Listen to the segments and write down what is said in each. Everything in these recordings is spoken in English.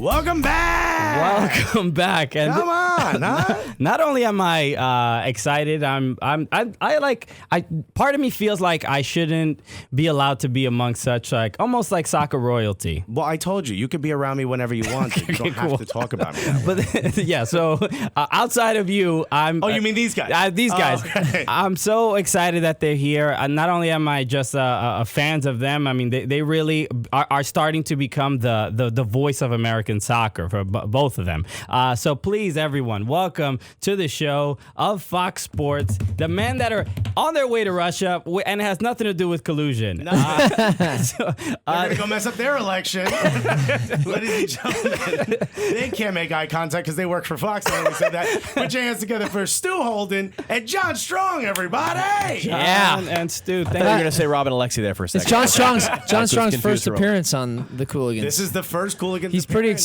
Welcome back. Welcome back. And come on, huh? Not only am I excited, part of me feels like I shouldn't be allowed to be amongst such almost like soccer royalty. Well, I told you can be around me whenever you want. You don't have to talk about me that way. But yeah, so outside of you, I'm. Oh, you mean these guys? These guys. Okay. I'm so excited that they're here. Not only am I just fans of them, I mean they really are starting to become the voice of American soccer for both of them. So please, everyone, welcome to the show of Fox Sports, the men that are on their way to Russia, and it has nothing to do with collusion. No. They're going to go mess up their election. Ladies and gentlemen, they can't make eye contact because they work for Fox. I already said that. Put your hands together for Stu Holden and John Strong, everybody. John and Stu. I thought you were going to say Robin Alexi there for a second. It's John Strong's first appearance on the Cooligans. This is the first Cooligans. He's pretty excited.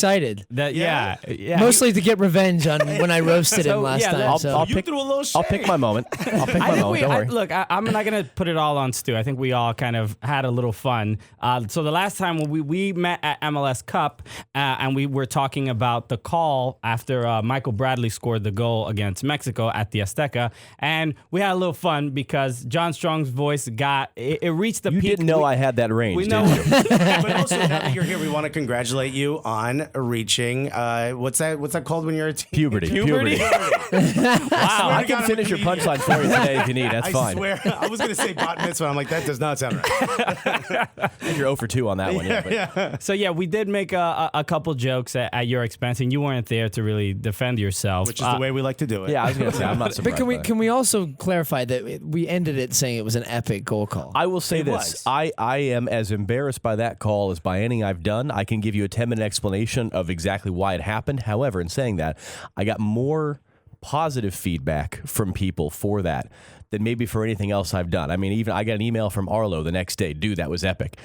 Yeah. Mostly to get revenge on when I roasted him last time. I'll pick my moment. Don't worry. Look, I'm not going to put it all on Stu. I think we all kind of had a little fun. So the last time when we met at MLS Cup and we were talking about the call after Michael Bradley scored the goal against Mexico at the Azteca, and we had a little fun because John Strong's voice it reached the peak. You didn't know I had that range, we know. did you? But also, now that you're here, we want to congratulate you on reaching, what's that called when you're a teen? Puberty. Wow. I can finish your punchline for you today if you need. That's fine. I swear. I was going to say bat mitzvah. I'm like, that does not sound right. You're 0 for 2 on that one. Yeah. So, yeah, we did make a couple jokes at your expense, and you weren't there to really defend yourself. Which is the way we like to do it. Yeah, I was going to say, I'm not surprised. But can we also clarify that we ended it saying it was an epic goal call? I will say this. I am as embarrassed by that call as by anything I've done. I can give you a 10-minute explanation of exactly why it happened. However, in saying that, I got more positive feedback from people for that than maybe for anything else I've done. I mean, even I got an email from Arlo the next day. Dude, that was epic.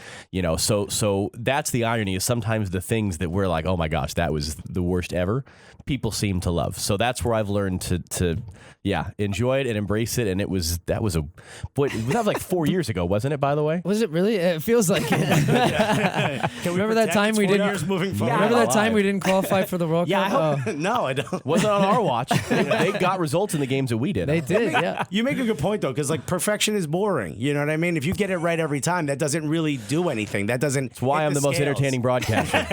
So that's the irony, is sometimes the things that we're like, oh my gosh, that was the worst ever, people seem to love. So that's where I've learned to enjoy it and embrace it. And that was like 4 years ago, wasn't it, by the way? Was it really? It feels like it. Remember that time we didn't Remember that time we didn't qualify for the World Cup? No, I don't. Wasn't on our watch. They got results in the games that we did. They did, yeah. You make a good point, though, because perfection is boring. You know what I mean? If you get it right every time, that doesn't really do anything. That doesn't. That's why I'm the most entertaining broadcaster.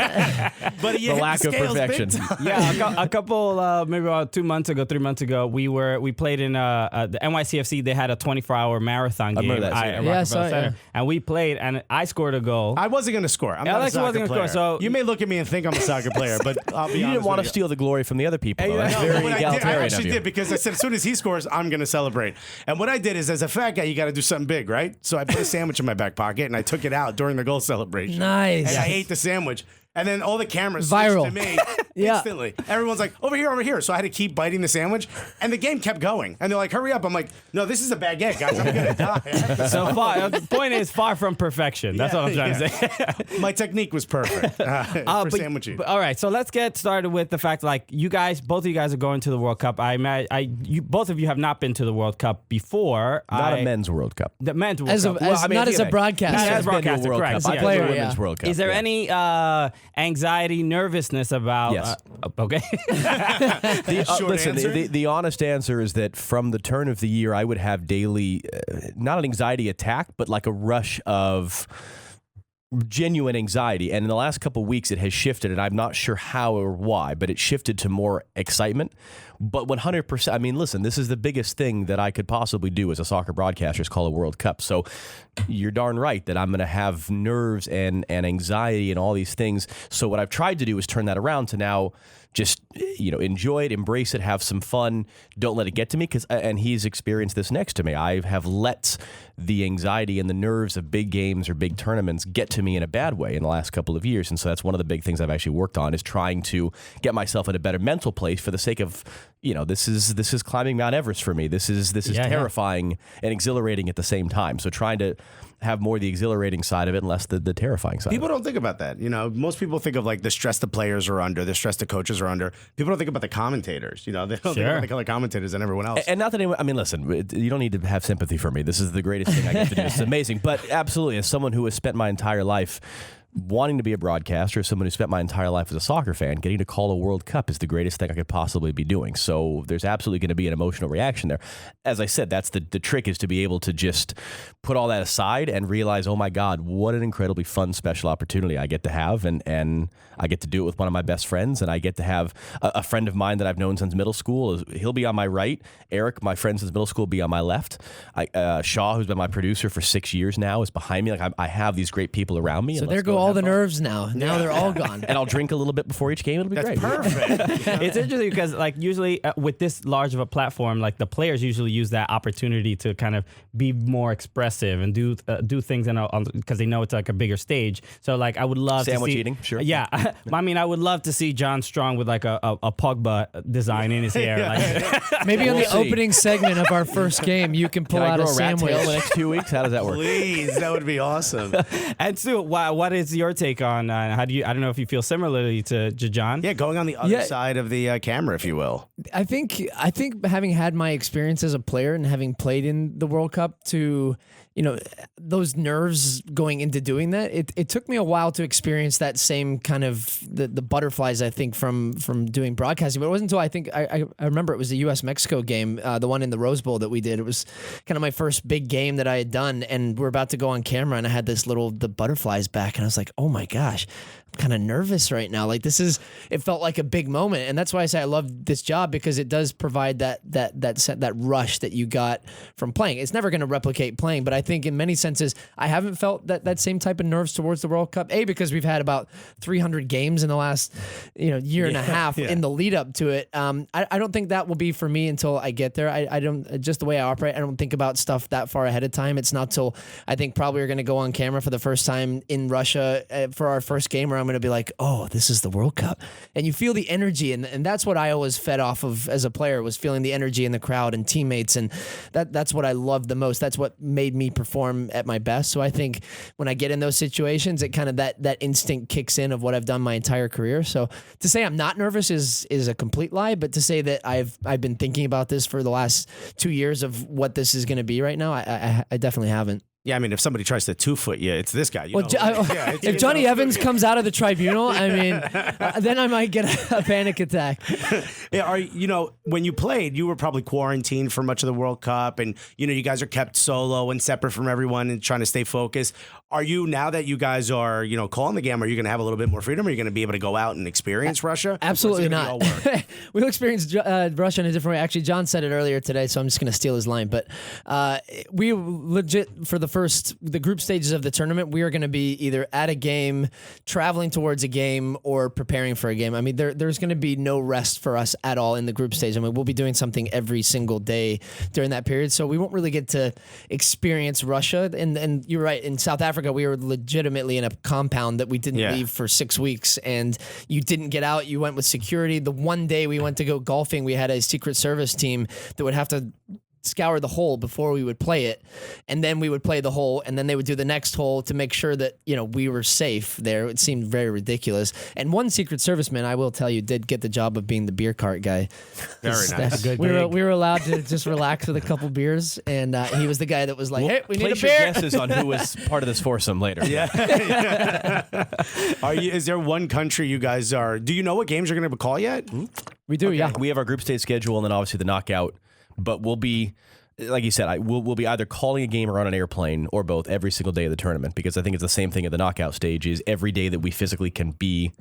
But the lack of perfection. Yeah, a couple, maybe about 3 months ago, we played in the NYCFC. They had a 24-hour marathon game. I remember that. Center, and we played, and I scored a goal. I wasn't going to score. I'm not a soccer player. So you may look at me and think I'm a soccer player, but I'll be honest. You didn't want to steal the glory from the other people. Though. That's very egalitarian I actually of you. did, because I said as soon as he scores, I'm going to celebrate. And what I did is, as a fat guy, you got to do something big, right? So I put a sandwich in my back pocket and I took it out during the goal celebration. Nice. And I ate the sandwich. And then all the cameras Viral. switched to me instantly. Everyone's like, over here. So I had to keep biting the sandwich. And the game kept going. And they're like, hurry up. I'm like, no, this is a baguette, guys. I'm going to die. So the point is far from perfection. That's what I'm trying to say. My technique was perfect for sandwich eating. All right, so let's get started with the fact, both of you guys are going to the World Cup. Both of you have not been to the World Cup before. Not a men's World Cup. The men's World Cup. Not as a broadcaster. Not as a broadcaster, World correct. Cup. Player, Women's World Cup. Is there any anxiety, nervousness about? Yes. Short answer? The honest answer is that from the turn of the year, I would have daily, not an anxiety attack, but like a rush of genuine anxiety. And in the last couple of weeks, it has shifted, and I'm not sure how or why, but it shifted to more excitement. But 100%, I mean, listen, this is the biggest thing that I could possibly do as a soccer broadcaster, is call a World Cup. So you're darn right that I'm going to have nerves and anxiety and all these things. So what I've tried to do is turn that around to now just, enjoy it, embrace it, have some fun. Don't let it get to me, and he's experienced this next to me. I have let the anxiety and the nerves of big games or big tournaments get to me in a bad way in the last couple of years. And so that's one of the big things I've actually worked on, is trying to get myself in a better mental place for the sake of, this is climbing Mount Everest for me. This is terrifying and exhilarating at the same time. So trying to have more the exhilarating side of it and less the terrifying side. People don't think about that. Most people think of the stress the players are under, the stress the coaches are under. People don't think about the commentators. They don't think about the color commentators and everyone else. And not that listen, you don't need to have sympathy for me. This is the greatest thing I get to do. It's amazing. But absolutely, as someone who has spent my entire life wanting to be a broadcaster, someone who spent my entire life as a soccer fan, getting to call a World Cup is the greatest thing I could possibly be doing. So there's absolutely going to be an emotional reaction there. As I said, that's the trick, is to be able to just put all that aside and realize, oh my God, what an incredibly fun, special opportunity I get to have. And I get to do it with one of my best friends. And I get to have a friend of mine that I've known since middle school. He'll be on my right. Eric, my friend since middle school, will be on my left. Shaw, who's been my producer for 6 years now, is behind me. Like I have these great people around me. So there go all the nerves now. Now they're all gone. And I'll drink a little bit before each game. It'll be great. Perfect. It's interesting because, like, usually with this large of a platform, like, the players usually use that opportunity to kind of be more expressive and do things because they know it's like a bigger stage. So, like, I would love sandwich to see, eating, sure. Yeah, I mean, I would love to see John Strong with like a Pogba design in his hair. Like, maybe on the opening segment of our first game, you can pull out a sandwich. The next 2 weeks. How does that work? Please, that would be awesome. And Stu, what is your take on how do you? I don't know if you feel similarly to John. Yeah, going on the other side of the camera, if you will. I think having had my experience as a player and having played in the World Cup, to those nerves going into doing that, it took me a while to experience that same kind of the butterflies, I think, from doing broadcasting. But it wasn't until I remember it was the US-Mexico game, the one in the Rose Bowl that we did. It was kind of my first big game that I had done, and we're about to go on camera, and I had the butterflies back, and I was like, oh my gosh, I'm kind of nervous right now. Like, it felt like a big moment. And that's why I say I love this job, because it does provide that rush that you got from playing. It's never going to replicate playing, but I think in many senses, I haven't felt that same type of nerves towards the World Cup. Because we've had about 300 games in the last, year and a half in the lead up to it. I don't think that will be for me until I get there. I don't, just the way I operate, I don't think about stuff that far ahead of time. It's not till I think probably we're going to go on camera for the first time in Russia for our first game, where I'm going to be like, oh, this is the World Cup. And you feel the energy. And that's what I always fed off of as a player, was feeling the energy in the crowd and teammates. And that's what I loved the most. That's what made me perform at my best. So I think when I get in those situations, it kind of that instinct kicks in of what I've done my entire career. So to say I'm not nervous is a complete lie, but to say that I've been thinking about this for the last 2 years of what this is going to be right now, I definitely haven't. Yeah, I mean, if somebody tries to 2-foot you, it's this guy. If Johnny Evans comes out of the tribunal, I mean, then I might get a panic attack. Yeah, when you played, you were probably quarantined for much of the World Cup, and you guys are kept solo and separate from everyone and trying to stay focused. Are you, now that you guys are calling the game, are you going to have a little bit more freedom? Are you going to be able to go out and experience Russia? Absolutely not. We'll experience Russia in a different way. Actually, John said it earlier today, so I'm just going to steal his line. But we legit, for the group stages of the tournament, we are going to be either at a game, traveling towards a game, or preparing for a game. I mean, there's going to be no rest for us at all in the group stage. I mean, we'll be doing something every single day during that period, so we won't really get to experience Russia. And you're right, in South Africa, we were legitimately in a compound that we didn't leave for 6 weeks, and you didn't get out. You went with security. The one day we went to go golfing, we had a Secret Service team that would have to scour the hole before we would play it, and then we would play the hole, and then they would do the next hole to make sure that we were safe there. It seemed very ridiculous. And one Secret Serviceman, I will tell you, did get the job of being the beer cart guy. Very nice. We were allowed to just relax with a couple beers, and he was the guy that was like, "Hey, we need a place beer." your guesses on who was part of this foursome later. Yeah. Is there one country you guys are? Do you know what games you're going to call yet? We do. Okay. Yeah. We have our group stage schedule, and then obviously the knockout. But we'll be, like you said, we'll be either calling a game or on an airplane, or both, every single day of the tournament, because I think it's the same thing at the knockout stage. Is every day that we physically can be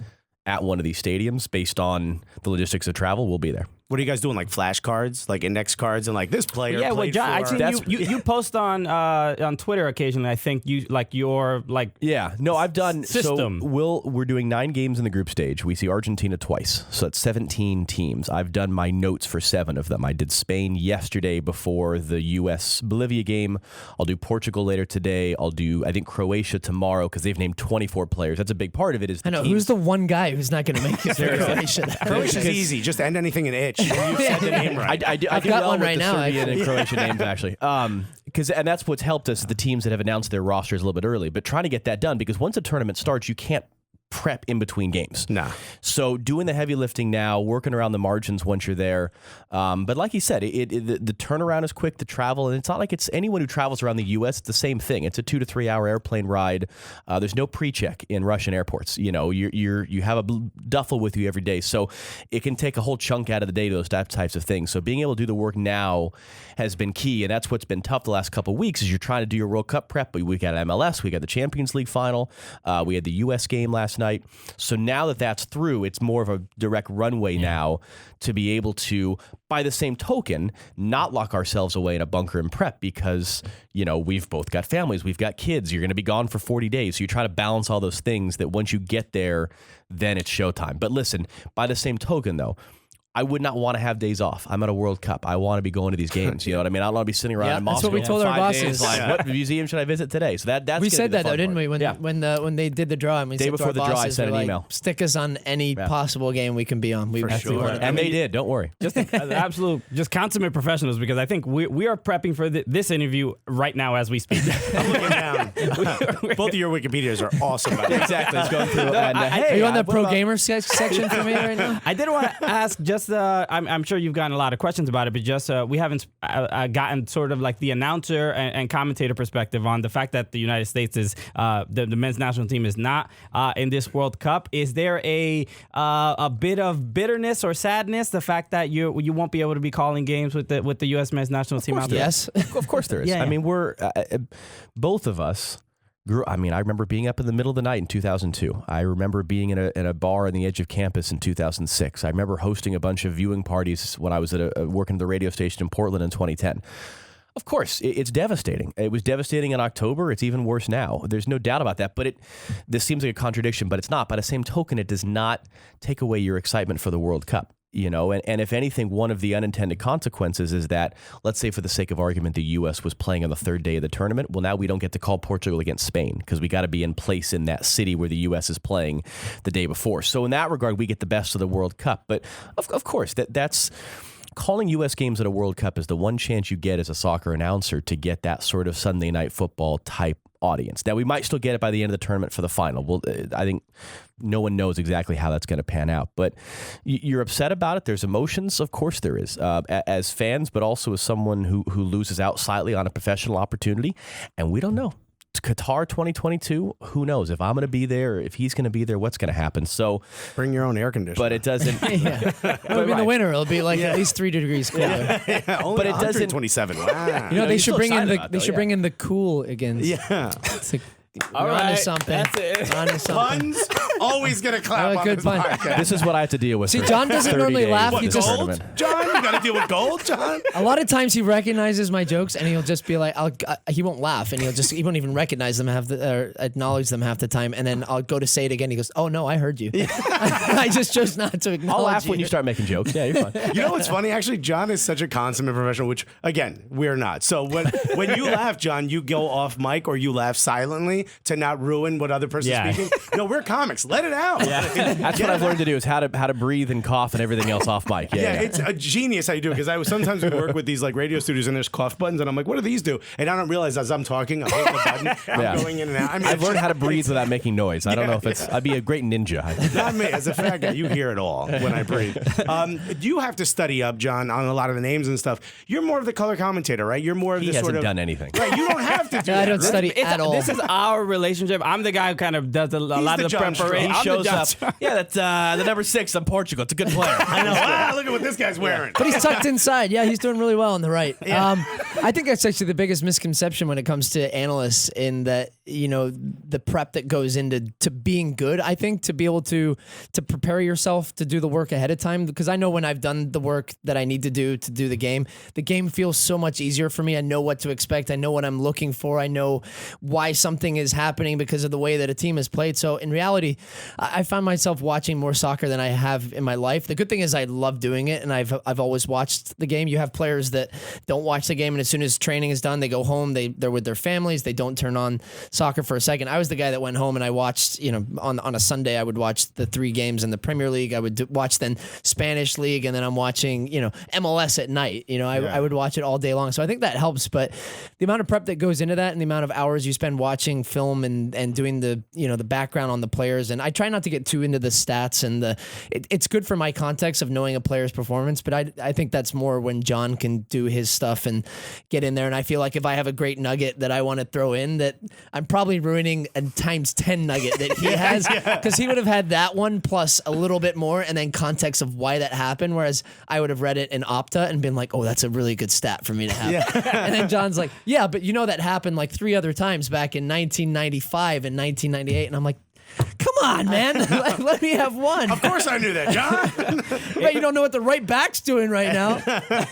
at one of these stadiums, based on the logistics of travel, we'll be there. What are you guys doing? Like flashcards, like index cards, and like this player? Yeah, well, John, I think you post on Twitter occasionally. I think I've done system. So we're doing 9 games in the group stage. We see Argentina twice, so it's 17 teams. I've done my notes for 7 of them. I did Spain yesterday before the US Bolivia game. I'll do Portugal later today. I'll do, I think, Croatia tomorrow, because they've named 24 players. That's a big part of it. Is I know who's the one guy who's not going to make it for Croatia? Croatia's easy. Just end anything in itch. You said the name right. I've got well one with right the now. Serbian and Croatian names, actually. And that's what's helped us, the teams that have announced their rosters a little bit early. But trying to get that done, because once a tournament starts, you can't prep in between games. Nah. So doing the heavy lifting now, working around the margins once you're there. But like you said, the turnaround is quick to travel, and it's not like it's anyone who travels around the U.S. It's the same thing. It's a 2 to 3 hour airplane ride. There's no pre-check in Russian airports. You know, you have a duffel with you every day, so it can take a whole chunk out of the day to those types of things. So being able to do the work now has been key, and that's what's been tough the last couple of weeks. Is you're trying to do your World Cup prep, but we got MLS, we got the Champions League final, we had the U.S. game last night. So now that that's through, it's more of a direct runway now to be able to, by the same token, not lock ourselves away in a bunker and prep because, you know, we've both got families, we've got kids, you're going to be gone for 40 days. So you try to balance all those things that once you get there, then it's showtime. But listen, by the same token, though, I would not want to have days off. I'm at a World Cup. I want to be going to these games. You know what I mean? I don't want to be sitting around in Moscow. That's what we told our bosses. Like, what museum should I visit today? So that's we said that though, didn't we? When they did the draw, and we day said before to our the draw, bosses, I sent we're an like, email. Stick us on any possible game we can be on. We sure. And they did. Don't worry. Just absolute, just consummate professionals, because I think we are prepping for this interview right now as we speak. I'm looking down. Both of your Wikipedias are awesome. By the way. Exactly. It's going through. And, Are you on the pro gamer section for me right now? I did want to ask, just I'm sure you've gotten a lot of questions about it, but just we haven't gotten sort of like the announcer and commentator perspective on the fact that the United States is the men's national team is not in this World Cup. Is there a bit of bitterness or sadness, the fact that you won't be able to be calling games with the U.S. men's national team out there? Yes. Of course there is. Yeah. I mean, we're both of us. I remember being up in the middle of the night in 2002. I remember being in a bar on the edge of campus in 2006. I remember hosting a bunch of viewing parties when I was working at the radio station in Portland in 2010. Of course, it's devastating. It was devastating in October. It's even worse now. There's no doubt about that. But this seems like a contradiction, but it's not. By the same token, it does not take away your excitement for the World Cup. You know, and if anything, one of the unintended consequences is that, let's say for the sake of argument, the U.S. was playing on the third day of the tournament. Well, now we don't get to call Portugal against Spain because we got to be in place in that city where the U.S. is playing the day before. So in that regard, we get the best of the World Cup. But of course, that's calling U.S. games at a World Cup is the one chance you get as a soccer announcer to get that sort of Sunday night football type audience. Now, we might still get it by the end of the tournament for the final. Well, I think no one knows exactly how that's going to pan out. But you're upset about it. There's emotions. Of course there is. As fans, but also as someone who loses out slightly on a professional opportunity. And we don't know. Qatar 2022, who knows? If I'm going to be there, if he's going to be there, what's going to happen? So bring your own air conditioner. But it doesn't. It'll be in the winter. It'll be like at least 3 degrees cooler. Only but it doesn't. 27. Wow. You know, they should bring in bring in the Cooligans. Yeah. It's like, All we're right. onto something. That's it. We're onto something. Puns always gonna clap on Good this pun. podcast. This is what I have to deal with. See, for John doesn't 30 normally days laugh. of He this just- tournament. John, you got to deal with gold, John. A lot of times he recognizes my jokes and he'll just be like, he won't laugh and he won't even recognize them or acknowledge them half the time. And then I'll go to say it again. He goes, "Oh no, I heard you." I just chose not to acknowledge. I'll laugh when you start making jokes. Yeah, you're fine. You know what's funny? Actually, John is such a consummate professional, which again, we're not. So when you laugh, John, you go off mic or you laugh silently to not ruin what other person's speaking. No, we're comics. Let it out. Yeah. That's what I've learned to do is how to breathe and cough and everything else off mic. Yeah, it's a genius how you do it because sometimes we work with these like radio studios and there's cough buttons and I'm like, what do these do? And I don't realize as I'm talking, I'm hitting the button, I'm going in and out. I mean, I've learned how to breathe without making noise. I don't know if I'd be a great ninja. I think. Not me. As a fat guy, you hear it all when I breathe. You have to study up, John, on a lot of the names and stuff. You're more of the color commentator, right? You're more of He the hasn't sort of done anything. Right, you don't have to do that. I don't right? study at all. This is our relationship. I'm the guy who kind of does a lot the of the John Strong. preparation. He I'm the shows John up. Strong. Yeah, that's the number 6 on Portugal. It's a good player. I know. Wow, look at what this guy's wearing. But he's tucked inside. Yeah, he's doing really well on the right. I think that's actually the biggest misconception when it comes to analysts in that, you know, the prep that goes into being good. I think to be able to prepare yourself to do the work ahead of time, because I know when I've done the work that I need to do the game feels so much easier for me. I know what to expect. I know what I'm looking for. I know why something is happening because of the way that a team has played. So in reality, I find myself watching more soccer than I have in my life. The good thing is I love doing it, and I've always watched the game. You have players that don't watch the game, and soon as training is done, they go home. They're with their families. They don't turn on soccer for a second. I was the guy that went home and I watched, on a Sunday, I would watch the 3 games in the Premier League. I would watch then Spanish League, and then I'm watching, MLS at night. I would watch it all day long. So I think that helps. But the amount of prep that goes into that and the amount of hours you spend watching film and doing the background on the players, and I try not to get too into the stats and it's good for my context of knowing a player's performance, but I think that's more when John can do his stuff and get in there. And I feel like if I have a great nugget that I want to throw in, that I'm probably ruining a times 10 nugget that he has, because he would have had that one plus a little bit more and then context of why that happened, whereas I would have read it in Opta and been like, oh, that's a really good stat for me to have. And then John's like, yeah, but that happened like 3 other times back in 1995 and 1998. And I'm like, come on, man. Let me have one. Of course I knew that, John. But you don't know what the right back's doing right now.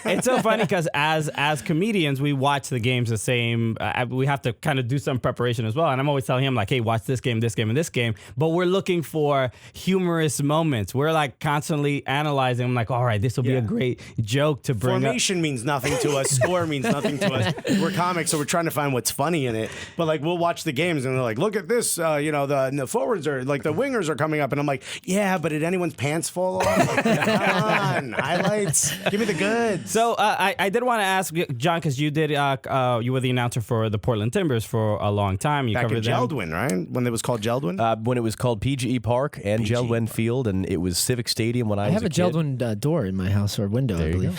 It's so funny because as comedians, we watch the games the same. We have to kind of do some preparation as well. And I'm always telling him, like, hey, watch this game, and this game. But we're looking for humorous moments. We're like constantly analyzing. I'm like, all right, this will be a great joke to bring Formation means nothing to us. Score means nothing to us. We're comics, so we're trying to find what's funny in it. But like, we'll watch the games and they're like, look at this, the forwards are like, the wingers are coming up. And I'm like, yeah, but did anyone's pants fall off? Like, come on, highlights. Give me the goods. So I did want to ask, John, because you were the announcer for the Portland Timbers for a long time. You Back covered in Geldwin, right? When it was called Geldwin? When it was called PGE Park and Geldwin Field, and it was Civic Stadium when I was have a kid. Geldwin door in my house, or window, I believe.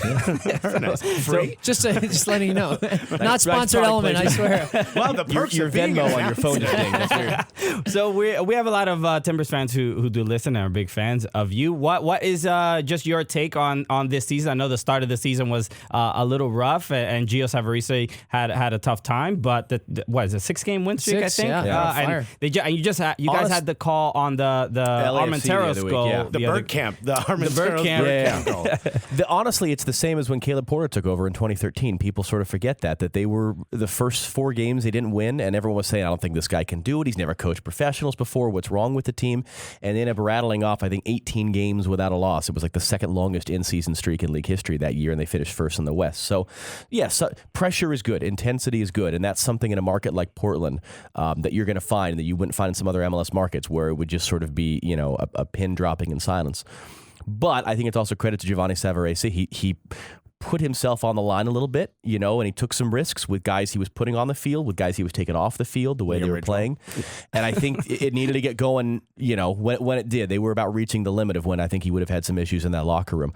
Free? Just letting you know. Not sponsored element, I swear. Well, the perks Your of being Venmo an on your phone just dinged. That's weird. So we have a lot of Timbers fans who do listen and are big fans of you. What is just your take on this season? I know the start of the season was a little rough, and Gio Savarese had a tough time. But what is it, 6-game win streak? 6, I think. yeah. And you guys had the call on the Armenteros goal. yeah. The Bergkamp. The Armenteros Bergkamp. goal. Honestly, it's the same as when Caleb Porter took over in 2013. People sort of forget that they were the first 4 games they didn't win, and everyone was saying, I don't think this guy can do it. He's never coached professionals before. What's wrong with the team? And they ended up rattling off, I think, 18 games without a loss. It was like the second longest in-season streak in league history that year, and they finished first in the West. So, yes, pressure is good. Intensity is good, and that's something in a market like Portland that you're going to find that you wouldn't find in some other MLS markets where it would just sort of be, a pin dropping in silence. But I think it's also credit to Giovanni Savarese. He put himself on the line a little bit, and he took some risks with guys he was putting on the field, with guys he was taking off the field, the way they were playing. And I think it needed to get going, when it did. They were about reaching the limit of when I think he would have had some issues in that locker room.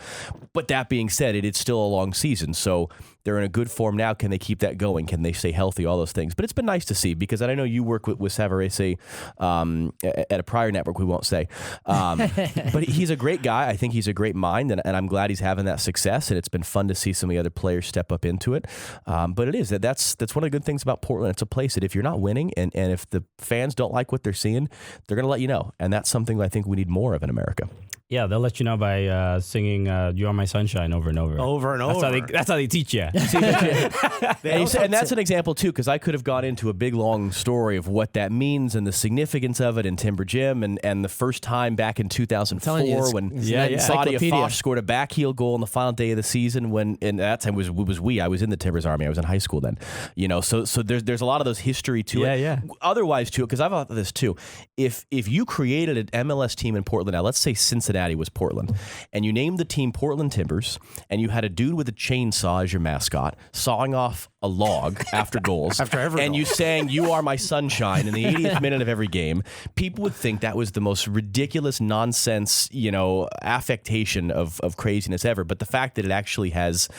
But that being said, it's still a long season. So they're in a good form now. Can they keep that going? Can they stay healthy? All those things. But it's been nice to see, because I know you work with Savarese at a prior network we won't say. But he's a great guy. I think he's a great mind, and I'm glad he's having that success. And it's been fun to see some of the other players step up into it. But it is that's one of the good things about Portland. It's a place that if you're not winning and if the fans don't like what they're seeing, they're going to let you know. And that's something I think we need more of in America. Yeah, they'll let you know by singing "You Are My Sunshine" over and over. Over and over. That's how they teach you. And that's an example, too, because I could have gone into a big, long story of what that means and the significance of it in Timber Gym and the first time back in 2004 when Sadia Foch scored a backheel goal on the final day of the season and that time was I was in the Timbers Army. I was in high school then. So there's a lot of those history to it. Yeah. Otherwise, too, because I've thought this, too. If you created an MLS team in Portland, now let's say Cincinnati was Portland, and you named the team Portland Timbers, and you had a dude with a chainsaw as your mascot sawing off a log after goals, and you sang "You Are My Sunshine" in the 80th minute of every game, people would think that was the most ridiculous nonsense, affectation of craziness ever. But the fact that it actually has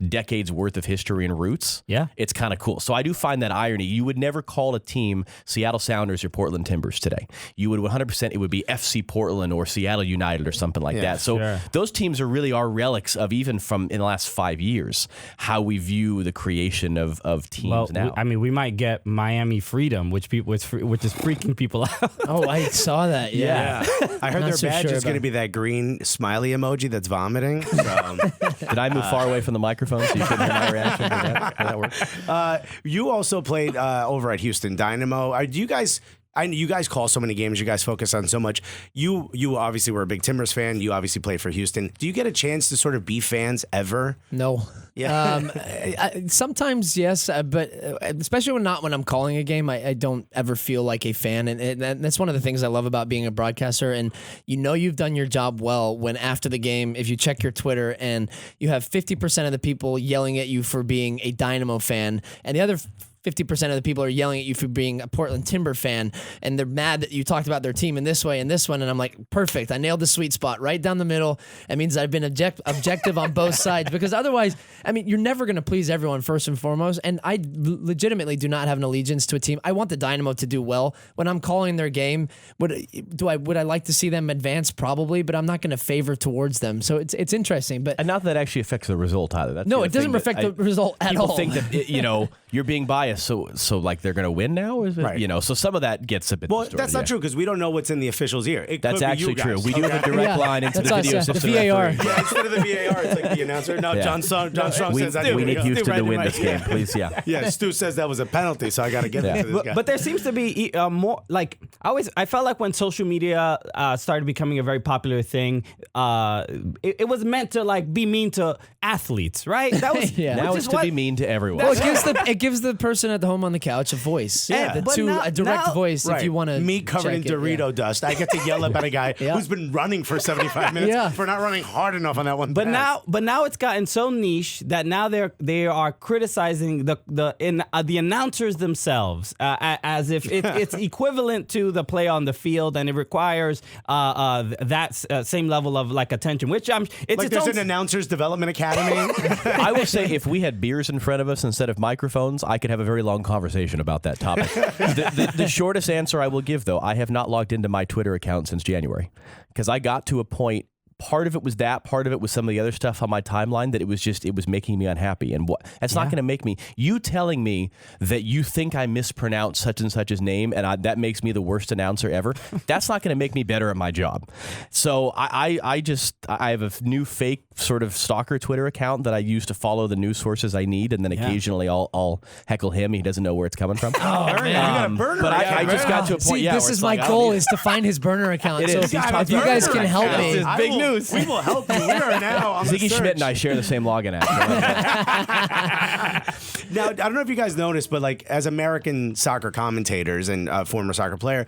decades worth of history and roots, it's kind of cool. So I do find that irony. You would never call a team Seattle Sounders or Portland Timbers today. You would 100%, it would be FC Portland or Seattle United or something like that. So those teams are relics of, even from in the last 5 years, how we view the creation of teams now. We might get Miami Freedom, which is freaking people out. Oh, I saw that. Yeah. I heard their badge is going to be that green smiley emoji that's vomiting. So. Did I move far away from the microphone so you couldn't hear my reaction? Did that work? You also played over at Houston Dynamo. Do you guys you guys call so many games. You guys focus on so much. You obviously were a big Timbers fan. You obviously played for Houston. Do you get a chance to sort of be fans ever? No. Yeah. Sometimes yes, but especially when I'm calling a game, I don't ever feel like a fan, and that's one of the things I love about being a broadcaster. And you've done your job well when after the game, if you check your Twitter and you have 50% of the people yelling at you for being a Dynamo fan, and the other 50% of the people are yelling at you for being a Portland Timber fan, and they're mad that you talked about their team in this way and this one. And I'm like, perfect. I nailed the sweet spot right down the middle. It means I've been objective on both sides, because otherwise, you're never going to please everyone first and foremost. And I legitimately do not have an allegiance to a team. I want the Dynamo to do well. When I'm calling their game, would I like to see them advance? Probably, but I'm not going to favor towards them. So it's interesting. But and not that actually affects the result either. That's no, it doesn't affect the result at all. People think that you're being biased, so like they're going to win now, is it? Right. So some of that gets a bit. Well, distorted, that's not true, because we don't know what's in the official's ear. That's actually true. We do have a direct line into That's the us, video yeah. system. The VAR. referee. Yeah, instead of the VAR, it's like the announcer. No, Yeah. John Strong says that. We need Houston to win right. this game, please. Yeah. Yeah, Stu says that was a penalty, so I got to get into this guy. But there seems to be more like I felt like when social media started becoming a very popular thing, it was meant to like be mean to athletes, right? That was Yeah. Now which it's is to what- be mean to everyone. Well, it gives the person at the home on the couch a voice. Yeah, but a direct now- voice if you want to. me covered in Dorito dust. I get to yell about a guy Yeah. who's been running for 75 minutes Yeah. for not running hard enough on that one. But pass. now it's gotten so niche that now they are criticizing the announcers themselves as if it's equivalent to the play on the field, and it requires that same level of like attention. Which it's like its there's own an announcers development academy. I will say, if we had beers in front of us instead of microphones, I could have a very long conversation about that topic. The shortest answer I will give, though, I have not logged into my Twitter account since January, because I got to a point. Part of it was that. Part of it was some of the other stuff on my timeline that it was making me unhappy. And that's not going to make me. You telling me that you think I mispronounced such and such's name and that makes me the worst announcer ever. That's not going to make me better at my job. So I have a new fake sort of stalker Twitter account that I use to follow the news sources I need, and then occasionally I'll heckle him. He doesn't know where it's coming from. Oh, man, you got a burner. But I just got to a point. See, yeah, this where is it's my like, goal is to find his burner account. It So is. if you guys can help me, This is big news. We will help you. We are now on the Ziggy search. Schmidt and I share the same login app. Now, I don't know if you guys noticed, but like as American soccer commentators and former soccer player,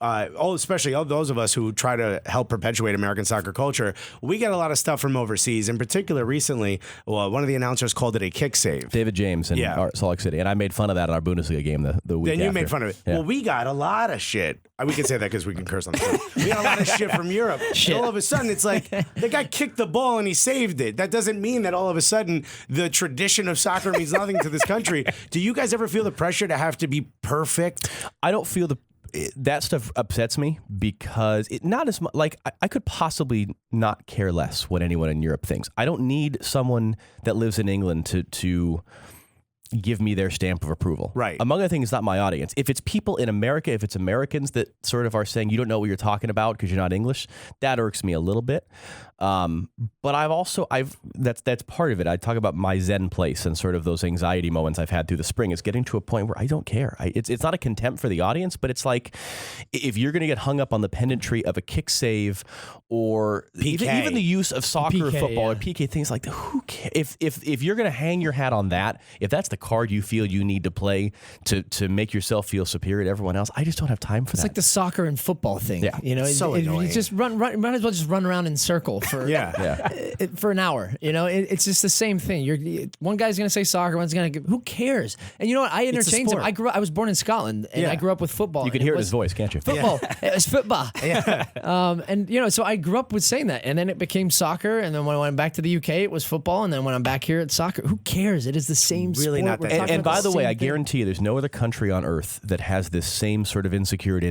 especially all those of us who try to help perpetuate American soccer culture, we get a lot of stuff from overseas. In particular, recently, one of the announcers called it a kick save. David James in Salt Lake City, and I made fun of that in our Bundesliga game the week Then after. you made fun of it. Yeah. Well, we got a lot of shit. We can say that because we can curse on the show. We got a lot of shit from Europe. And all of a sudden, it's like the guy kicked the ball and he saved it. That doesn't mean that all of a sudden the tradition of soccer means nothing to this country. Do you guys ever feel the pressure to have to be perfect? I don't feel that stuff upsets me, because not as much like I could possibly not care less what anyone in Europe thinks. I don't need someone that lives in England to give me their stamp of approval. Right. Among other things, not my audience. If it's people in America, if it's Americans that sort of are saying you don't know what you're talking about because you're not English, that irks me a little bit. But that's part of it. I talk about my Zen place and sort of those anxiety moments I've had through the spring. It's getting to a point where I don't care. It's not a contempt for the audience, but it's like if you're going to get hung up on the pendantry of a kick save or even the use of soccer, PK, football, or yeah. PK things like that, who cares? If you're going to hang your hat on that, if that's the card you feel you need to play to make yourself feel superior to everyone else, I just don't have time for that. it's like the soccer and football thing. Yeah. You know, So annoying. you just might as well just run around in circle for for an hour. You know, it's just the same thing. One guy's gonna say soccer, one's gonna who cares? And you know what? I interchange them. sport. I was born in Scotland, and I grew up with football. you can and hear it in was his voice, can't you? Football. It was football. And you know, so I grew up with saying that, and then it became soccer, and then when I went back to the UK, it was football, and then when I'm back here, it's soccer. Who cares? It is the same Really sport. not We're that talking And about by the way, same I thing. guarantee you there's no other country on earth that has this same sort of insecurity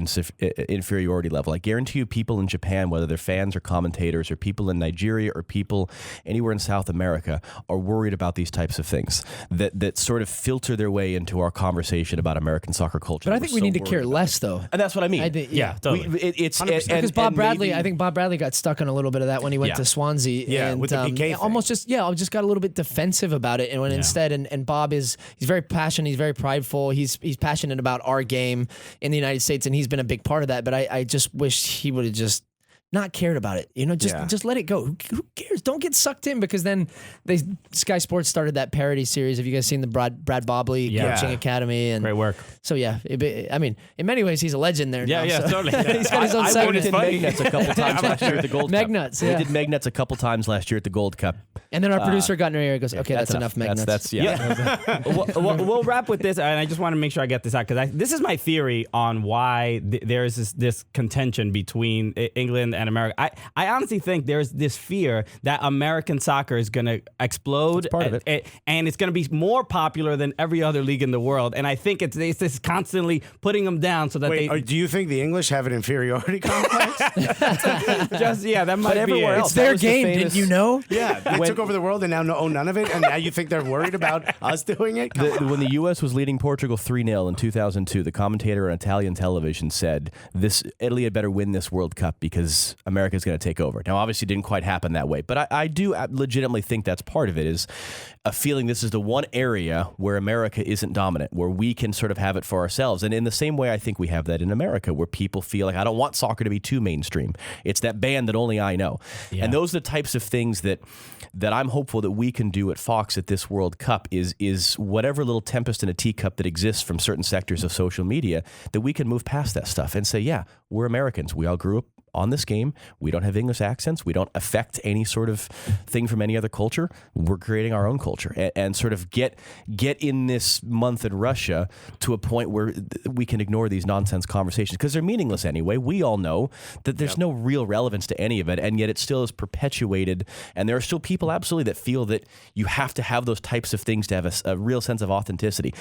inferiority level. I guarantee you people in Japan, whether they're fans or commentators or people in Nigeria or people anywhere in South America, are worried about these types of things that sort of filter their way into our conversation about American soccer culture. But I think we need to care less, though. And that's what I mean. I think, Yeah, totally. Because Bob Bradley, I think Bob Bradley got stuck on a little bit of that when he went to Swansea. Yeah, and, with the PK thing. almost just got a little bit defensive about it. And when instead, and Bob he's very passionate. He's very prideful. He's passionate about our game in the United States, and he's been a big part of that. But I just wish he would have just not cared about it. Just let it go. Who cares? Don't get sucked in, because then Sky Sports started that parody series. Have you guys seen the Brad Bobley Coaching Academy? And great work. So yeah, I mean, in many ways, he's a legend there. Yeah, now, so. totally. He's got his own segment. We did Megnuts a couple times last year at the Gold Cup. Megnuts, yeah. We did Megnuts a couple times last year at the Gold Cup. And then our producer got in her ear and goes, okay, that's enough Megnuts. That's We'll wrap with this, and I just want to make sure I get this out, because this is my theory on why there is this contention between England and America. I honestly think there's this fear that American soccer is going to explode, part of it. And it's going to be more popular than every other league in the world. And I think it's this constantly putting them down so that do you think the English have an inferiority complex? that might be everywhere it. else. It's their That was the game, famous- didn't you know? Yeah, they took over the world and now own none of it, and now you think they're worried about us doing it? When the U.S. was leading Portugal 3-0 in 2002, the commentator on Italian television said, Italy had better win this World Cup because America's going to take over. Now, obviously, it didn't quite happen that way, but I do legitimately think that's part of it, is a feeling this is the one area where America isn't dominant, where we can sort of have it for ourselves. And in the same way, I think we have that in America, where people feel like, I don't want soccer to be too mainstream. It's that band that only I know. Yeah. And those are the types of things that I'm hopeful that we can do at Fox at this World Cup, is whatever little tempest in a teacup that exists from certain sectors of social media, that we can move past that stuff and say, yeah, we're Americans. We all grew up on this game. We don't have English accents. We don't affect any sort of thing from any other culture. We're creating our own culture, and sort of get in this month in Russia to a point where we can ignore these nonsense conversations, because they're meaningless anyway. We all know that there's no real relevance to any of it, and yet it still is perpetuated. And there are still people absolutely that feel that you have to have those types of things to have a real sense of authenticity.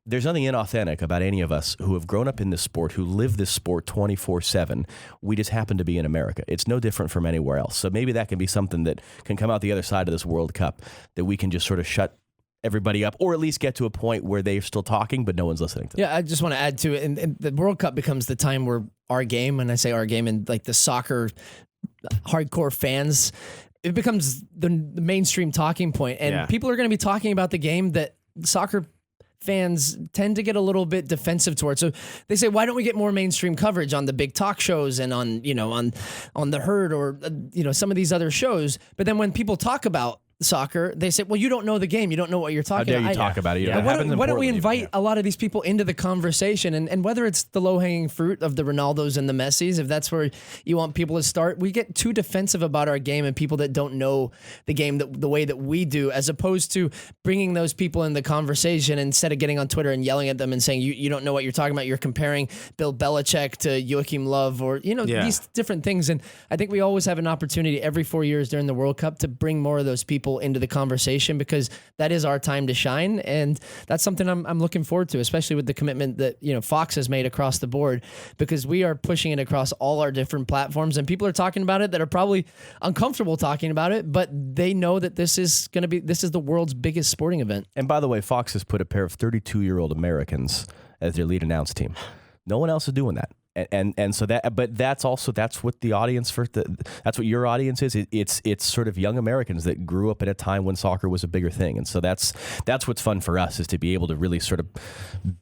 There's nothing inauthentic about any of us who have grown up in this sport, who live this sport 24/7. We just happen to be in America. It's no different from anywhere else. So maybe that can be something that can come out the other side of this World Cup, that we can just sort of shut everybody up, or at least get to a point where they're still talking, but no one's listening to them. Yeah, I just want to add to it. And the World Cup becomes the time where our game, and I say our game, and like the soccer hardcore fans, it becomes the mainstream talking point. And people are going to be talking about the game that soccer fans tend to get a little bit defensive towards. So they say, why don't we get more mainstream coverage on the big talk shows and on the Herd or some of these other shows? But then when people talk about soccer, they say, well, you don't know the game. You don't know what you're talking about. How dare you talk about it? Why don't we invite a lot of these people into the conversation? And whether it's the low-hanging fruit of the Ronaldos and the Messis, if that's where you want people to start, we get too defensive about our game and people that don't know the game the way that we do, as opposed to bringing those people in the conversation instead of getting on Twitter and yelling at them and saying, you don't know what you're talking about. You're comparing Bill Belichick to Joachim Löw or, these different things. And I think we always have an opportunity every 4 years during the World Cup to bring more of those people into the conversation, because that is our time to shine, and that's something I'm looking forward to, especially with the commitment that Fox has made across the board, because we are pushing it across all our different platforms, and people are talking about it that are probably uncomfortable talking about it, but they know that this is the world's biggest sporting event. And by the way, Fox has put a pair of 32-year-old Americans as their lead announce team. No one else is doing that. And so that's what the audience that's what your audience is. It's sort of young Americans that grew up at a time when soccer was a bigger thing. And so that's what's fun for us, is to be able to really sort of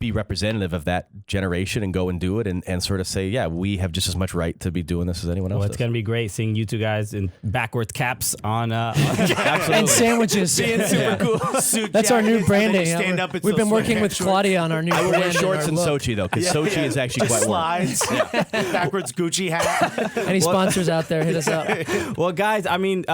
be representative of that generation and go and do it and sort of say, yeah, we have just as much right to be doing this as anyone else. Well, it's going to be great seeing you two guys in backwards caps on and sandwiches. Being super cool. Suit That's our new jackets, and then branding. you stand up, it's We've those been working sweatpants with shorts. Claudia on our new I will brand. wear shorts in and our look. Sochi, though, because Sochi is actually Just quite warm. slides, backwards Gucci hat. Any sponsors out there, hit us up. Well, guys, I mean,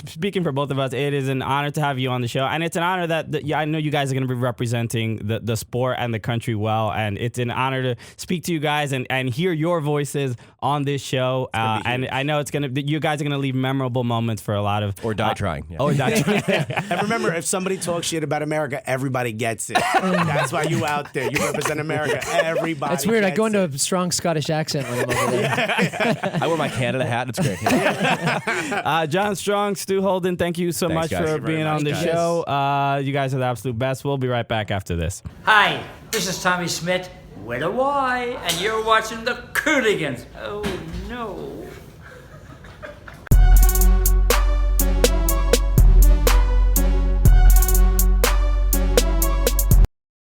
speaking for both of us, it is an honor to have you on the show, and it's an honor that I know you guys are going to be representing the sport and the country well, and it's an honor to speak to you guys and hear your voices on this show. And I know you guys are going to leave memorable moments for a lot of Or die trying. Yeah. or die trying. And remember, if somebody talks shit about America, everybody gets it. That's why you out there. You represent America. Everybody. It's weird. I go into gets a strong Scottish accent when I'm over there. I wear my Canada hat. It's great. John Strong, Stu Holden, thank you so Thanks, much guys. for Thank you very being much, on the guys. show. You guys are the absolute best. We'll be right back after this. Hi, this is Tommy Schmidt with a Y, and you're watching the Cooligans. Oh no.